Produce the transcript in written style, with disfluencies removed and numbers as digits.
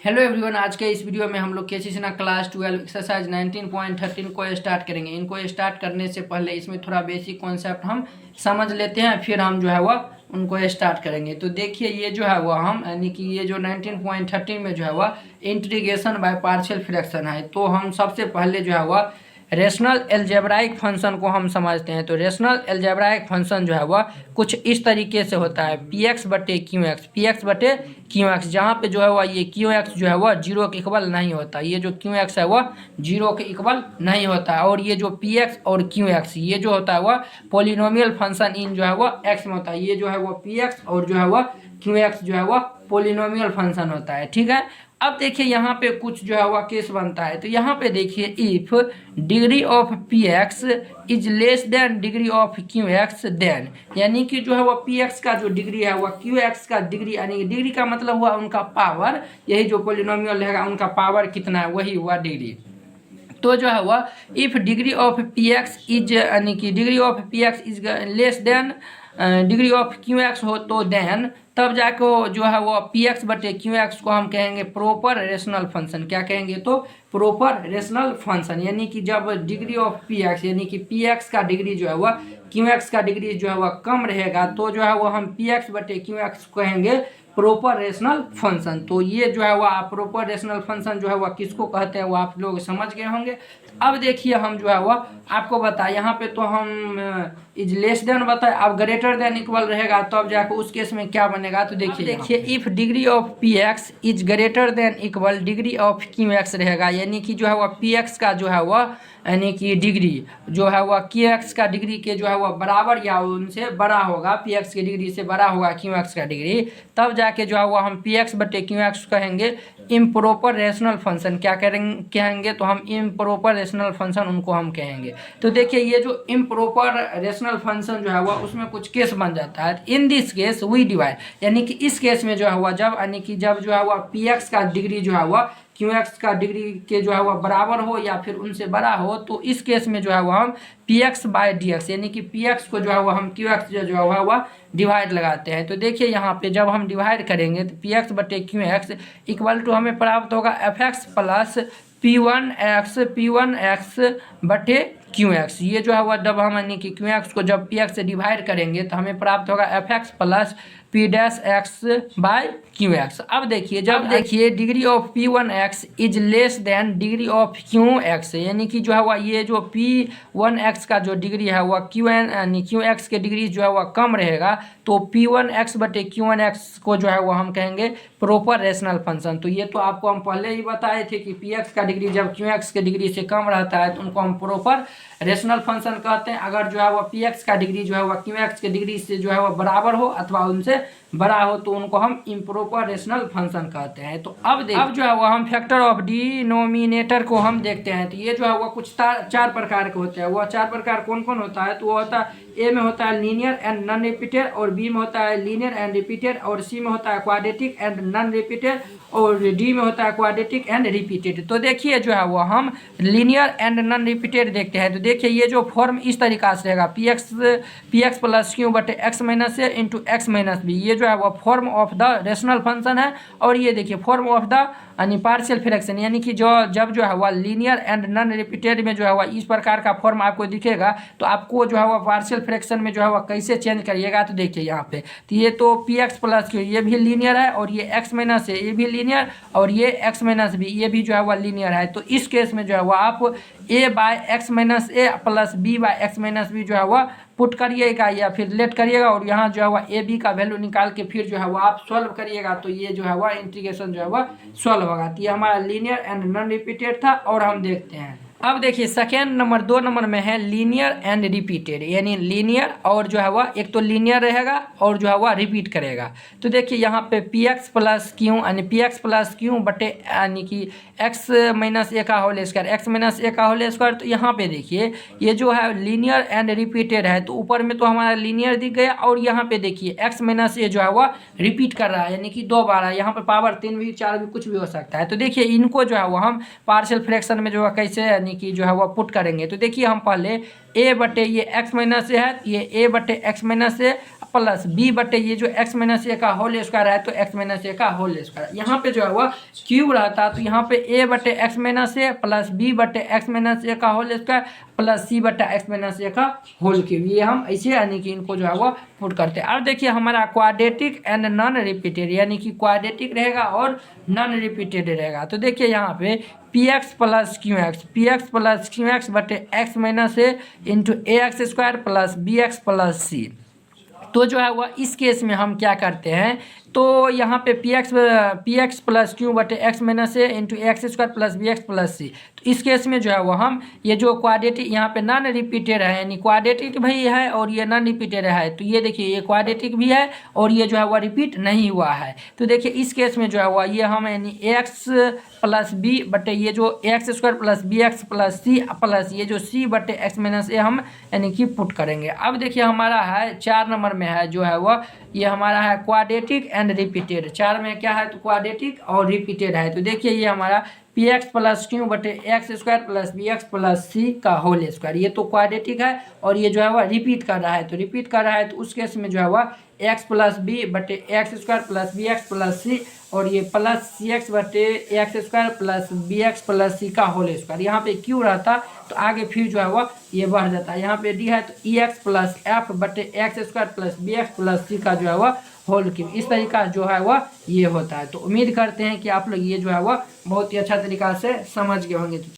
Hello everyone, आज के इस वीडियो में हम लोग केसी सिन्हा क्लास 12 एक्सरसाइज 19.13 को स्टार्ट करेंगे। इनको स्टार्ट करने से पहले इसमें थोड़ा बेसिक कॉन्सेप्ट हम समझ लेते हैं, फिर हम जो है वह उनको स्टार्ट करेंगे। तो देखिए, ये जो है वह हम यानी कि ये जो 19.13 में जो है वह इंटीग्रेशन बाय पार्शियल फ्रैक्शन है। तो हम सबसे पहले जो है वह रेशनल एल्जेब्राइक फंक्शन को हम समझते हैं। तो रेशनल एल्जेब्राइक फंक्शन जो है वह कुछ इस तरीके से होता है, पी एक्स बटे क्यू एक्स, पी एक्स बटे क्यू एक्स, जहाँ पे जो है वह ये क्यू एक्स जो है वह जीरो के इक्वल नहीं होता। ये जो क्यू एक्स है वह जीरो के इक्वल नहीं होता है। और ये जो पी एक्स और क्यू एक्स ये जो होता है वह पोलिनोमियल फंक्शन इन जो है वह एक्स में होता है। ये जो है वह पी एक्स और जो है वह क्यू एक्स जो है वह पोलिनोमियल फंक्शन होता है। ठीक है, अब देखिए यहाँ पे कुछ जो है वह केस बनता है। तो यहाँ पे देखिए, if degree of P X is less than degree of Q X then, यानी कि जो है वह पी एक्स का जो डिग्री है वह क्यू एक्स का डिग्री, यानी कि डिग्री का मतलब हुआ उनका पावर, यही जो पोलिनोमियल रहेगा उनका पावर कितना है वही हुआ डिग्री। तो जो है वह if degree of P X is, यानी कि degree of P X is less than degree of Q x हो तो देन तब जाके जो है वो पी एक्स बटे क्यू एक्स को हम कहेंगे प्रॉपर रेशनल फंक्शन। क्या कहेंगे? तो प्रॉपर रेशनल फंक्शन, यानी कि जब डिग्री ऑफ पी एक्स यानी कि पी एक्स का डिग्री जो है वह क्यू एक्स का डिग्री जो है वह कम रहेगा तो जो है वह हम पी एक्स बटे क्यू एक्स कहेंगे प्रॉपर रेशनल फंक्शन। तो ये जो है वह प्रॉपर रेशनल फंक्शन जो है वह किसको कहते हैं वो आप लोग समझ गए होंगे। अब देखिए, हम जो है वह आपको बताए, यहाँ पे तो हम इज लेस देन बताए, अब ग्रेटर देन इक्वल रहेगा तो अब जाकर उस केस में क्या बनेगा। तो देखिए if degree of P X is greater than equal degree of Q x रहेगा, यानी कि जो है वह पी एक्स का जो है वह यानी कि डिग्री जो है वह क्यू एक्स का डिग्री के जो है वह बराबर या उनसे बड़ा होगा, पी एक्स की डिग्री से बड़ा होगा क्यू एक्स का डिग्री, तब जाके जो है वह हम पी एक्स बटे क्यू एक्स कहेंगे इम्प्रॉपर रेशनल फंक्शन। क्या कहेंगे? तो हम इम्प्रॉपर रेशनल फंक्शन उनको हम कहेंगे। तो देखिए, ये जो इम्प्रॉपर रेशनल फंक्शन जो है वह उसमें कुछ केस बन जाता है। In this case we divide, यानी कि इस केस में जो है वह जब यानी कि जब जो है वह पी एक्स का डिग्री जो है वह क्यू एक्स का डिग्री के जो है वह बराबर हो या फिर उनसे बड़ा हो, तो इस केस में जो है वह हम P x by D x, यानी कि पी एक्स को जो है वह हम क्यू एक्स जो है वह डिवाइड लगाते हैं। तो देखिए, यहाँ पे जब हम डिवाइड करेंगे तो पी एक्स बटे क्यू एक्स इक्वल टू हमें प्राप्त होगा F X plus P one x बटे क्यू एक्स। ये जो है वह जब हम यानी कि क्यू एक्स को जब पी एक्स से डिवाइड करेंगे तो हमें प्राप्त होगा F X plus P dash X by Q X. अब देखिए, जब देखिए degree of P one X is less than degree of Q X, यानी कि जो है वह ये जो पी वन एक्स का जो डिग्री है वह क्यू एन यानी क्यू एक्स के डिग्री जो है वह कम रहेगा, तो पी वन एक्स बटे क्यू वन एक्स को जो है वह हम कहेंगे प्रॉपर रेशनल फंक्शन। तो ये तो आपको हम पहले ही बताए थे कि पी एक्स का डिग्री जब क्यू एक्स के डिग्री से कम रहता है तो उनको हम प्रॉपर रेशनल फंक्शन कहते हैं। अगर जो है वह पी एक्स का डिग्री जो है वह क्यू एक्स के डिग्री से जो है वह बराबर हो अथवा उनसे बड़ा हो तो उनको हम इम्प्रॉपर रेशनल फंक्शन कहते हैं। तो अब जो है वह हम फैक्टर ऑफ डिनोमिनेटर को हम देखते हैं। तो ये जो है वह कुछ चार प्रकार के होते हैं। वह चार प्रकार कौन कौन होता है? तो वो होता है, ए में होता है लीनियर एंड नॉन रिपीटेड, और बी में होता है लीनियर एंड रिपीटेड, और सी में होता है क्वाड्रेटिक एंड नॉन रिपीटेड, और डी में होता है क्वाड्रेटिक एंड रिपीटेड। तो देखिए, जो है वो हम लीनियर एंड नॉन रिपीटेड देखते हैं। तो देखिए, ये जो फॉर्म इस तरीका से रहेगा, पी एक्स प्लस क्यू बटे x minus a into x minus B, ये जो है वो form of the rational function है। और ये देखिए फॉर्म ऑफ द यानी पार्शियल फ्रैक्शन, यानी कि जब जो है वह लीनियर एंड नॉन रिपीटेड में जो है वह इस प्रकार का फॉर्म आपको दिखेगा, तो आपको जो है वह पार्शियल फ्रैक्शन में जो है वह कैसे चेंज करिएगा। तो देखिए यहाँ पे, तो ये तो पी एक्स प्लस क्यू ये भी लीनियर है, और ये एक्स माइनस ए ये भी लीनियर, और ये एक्स माइनस बी ये भी जो है वह लीनियर है। तो इस केस में जो है वह आप a by x minus a plus b by x minus b जो है वह पुट करिएगा या फिर लेट करिएगा, और यहाँ जो है वह ए बी का वैल्यू निकाल के फिर जो है वह आप सॉल्व करिएगा। तो ये जो है वह इंटीग्रेशन जो है वह सॉल्व होगा। तो ये हमारा लीनियर एंड नॉन रिपीटेड था। और हम देखते हैं, अब देखिए सेकेंड नंबर 2 नंबर में है लीनियर एंड रिपीटेड, यानी लीनियर और जो है वह एक तो लीनियर रहेगा और जो है वह रिपीट करेगा। तो देखिए यहाँ पे पी एक्स प्लस क्यू यानी पी एक्स प्लस क्यू बटे यानी कि एक्स माइनस ए का होल स्क्वायर, एक्स माइनस ए का होल स्क्वायर। तो यहाँ पे देखिए, ये जो है लीनियर एंड रिपीटेड है, तो ऊपर में तो हमारा लीनियर दिख गया, और यहाँ पे देखिए एक्स माइनस ए जो है वह रिपीट कर रहा है, यानी कि 2 बार है। यहाँ पे पावर 3 भी 4 भी कुछ भी हो सकता है। तो देखिए, इनको जो है वह हम पार्शियल फ्रैक्शन में जो है कैसे कि जो है वह पुट करेंगे। तो देखिए, हम पहले ए बटे ये एक्स माइनस ए है, ये ए बटे x minus a plus b बटे ये जो एक्स माइनस ए का होल स्क्वायर है तो एक्स माइनस ए का होल स्क्वायर। यहाँ पे जो है वह क्यूब रहता तो यहाँ पे ए बटे x minus a plus b बटे एक्स माइनस ए का होल स्क्वायर प्लस सी बटा एक्स माइनस ए का होल क्यूब, ये हम ऐसे यानी कि इनको जो है वह पुट करते हैं। अब देखिए हमारा क्वाड्रेटिक एंड नॉन रिपीटेड, यानी कि क्वाड्रेटिक रहेगा और नॉन रिपीटेड रहेगा। तो देखिए यहाँ पे p x plus q x बटे x minus a into a x square plus B x plus c. तो जो है वह इस केस में हम क्या करते हैं, तो यहाँ पे पी एक्स प्लस क्यू बटे x minus a into x square plus B x plus c. तो इस केस में जो है वो हम ये जो क्वाड्रेटिक यहाँ पे नॉन रिपीटेड है, यानी क्वाड्रेटिक भी है और ये नॉन रिपीटेड है, तो ये देखिए ये क्वाड्रेटिक भी है और ये जो है वह रिपीट नहीं हुआ है। तो देखिए इस केस में जो है वह ये हम यानी ए एक्स प्लस बी बटे ये जो X square plus B x plus C plus ये जो सी बटे एक्स माइनस ए हम यानी कि पुट करेंगे। अब देखिए हमारा है 4 नंबर में है जो है वह ये हमारा है क्वाड्रेटिक एंड रिपीटेड। 4 में क्या है तो क्वाड्रेटिक और रिपीटेड है। तो देखिए ये हमारा पी एक्स प्लस क्यू बटे x square plus B x plus c का होल स्क्वायर, ये तो क्वाड्रेटिक है और ये जो है वह रिपीट कर रहा है। तो रिपीट कर रहा है तो उस केस में जो है वह एक्स प्लस बी बटे x square plus B x plus c और ये प्लस सी एक्स बटे x square plus B x plus c का होल स्क्वायर। यहाँ पे क्यू रहता तो आगे फिर जो है वह ये बढ़ जाता है। यहाँ पे डी है तो ई एक्स प्लस एफ बटे x square plus B x plus c का जो है वह होल क्यूब। इस तरीका जो है वह ये होता है। तो उम्मीद करते हैं कि आप लोग ये जो है वह बहुत ही अच्छा तरीका से समझ गए होंगे।